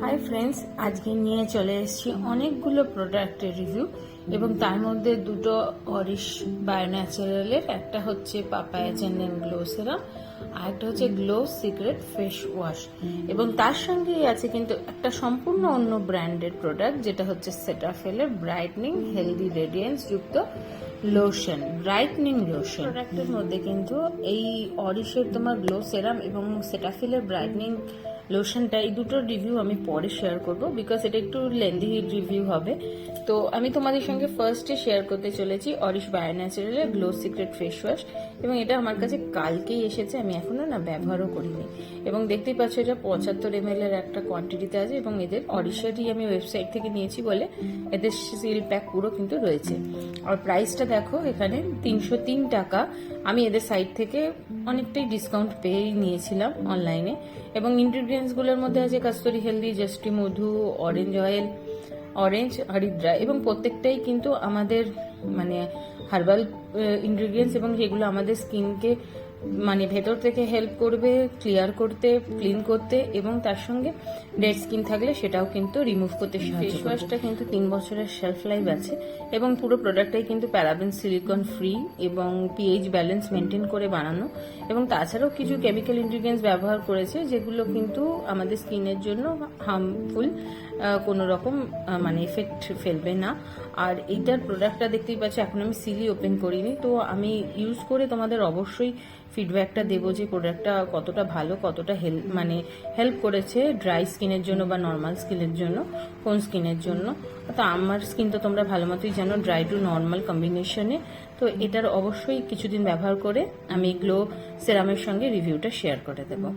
Hi friends, আজকে নিয়ে চলে এসেছি অনেকগুলো প্রোডাক্টের রিভিউ এবং তার মধ্যে দুটো অরিশ বায়ো ন্যাচারালের, একটা হচ্ছে পাপায়া জেন্ডেন গ্লো সেরাম আর একটা হচ্ছে গ্লো সিক্রেট ফেস ওয়াশ। এবং তার সঙ্গেই আছে কিন্তু একটা সম্পূর্ণ অন্য ব্র্যান্ডের প্রোডাক্ট, যেটা হচ্ছে সেটাফিলের ব্রাইটনিং হেলদি রেডিয়েন্স যুক্ত লোশন, ব্রাইটনিং লোশন। প্রোডাক্টের মধ্যে কিন্তু এই অরিশের তোমার গ্লো সেরাম এবং সেটাফিলের ব্রাইটনিং লোশনটা, এই দুটোর রিভিউ আমি পরে শেয়ার করব, বিকজ এটা একটু লেন্দি রিভিউ হবে। তো আমি তোমাদের সঙ্গে ফার্স্টে শেয়ার করতে চলেছি অরিশ বায়ো ন্যাচারালের গ্লো সিক্রেট ফেস ওয়াশ। এবং এটা আমার কাছে কালকেই এসেছে, আমি এখনো ব্যবহারও করিনি। এবং দেখতেই পাচ্ছ এটা 75 ml এর একটা কোয়ান্টিটিতে আছে এবং এদের অরিশেরই আমি ওয়েবসাইট থেকে নিয়েছি বলে এদের সিল প্যাক পুরো কিন্তু রয়েছে। আর প্রাইসটা দেখো, এখানে 303 টাকা। আমি এদের সাইট থেকে অনেকটাই ডিসকাউন্ট পেয়েই নিয়েছিলাম অনলাইনে। এবং ইনগ্রিডিয়েন্টসগুলোর মধ্যে আছে কাস্তুরি হেলদি, জস্টি মধু, অরেঞ্জ অয়েল, অরেঞ্জ হরিদ্রা, এবং প্রত্যেকটাই কিন্তু আমাদের হার্বাল ইনগ্রিডিয়েন্টস, এবং যেগুলো আমাদের স্কিনকে ভেতর থেকে হেল্প করবে ক্লিয়ার করতে, ক্লিন করতে, এবং তার সঙ্গে ডেড স্কিন থাকলে সেটাও কিন্তু রিমুভ করতে সাহায্য করবে। ফেস ওয়াশটা কিন্তু 3 বছরের শেলফ লাইফ আছে এবং পুরো প্রোডাক্টটাই কিন্তু প্যারাবেন, সিলিকন ফ্রি এবং পিএইচ ব্যালেন্স মেনটেন করে বানানো। এবং তাছাড়াও কিছু কেমিক্যাল ইনগ্রিডিয়েন্টস ব্যবহার করেছে যেগুলো কিন্তু আমাদের স্কিনের জন্য হার্মফুল কোনো রকম এফেক্ট ফেলবে না। আর এইটার প্রোডাক্টটা দেখতেই পাচ্ছি, এখন আমি সিলি ওপেন করিনি, তো আমি ইউজ করে তোমাদের অবশ্যই ফিডব্যাকটা দেবো যে প্রোডাক্টটা কতটা ভালো, কতটা হেল্প করেছে ড্রাই স্কিনের জন্য বা নর্মাল স্কিনের জন্য, কোন স্কিনের জন্য। তো আমার স্কিন তো তোমরা ভালো মতোই জানো, ড্রাই টু নর্মাল কম্বিনেশনে। তো এটার অবশ্যই কিছুদিন ব্যবহার করে আমি গ্লো সেরামের সঙ্গে রিভিউটা শেয়ার করে দেবো।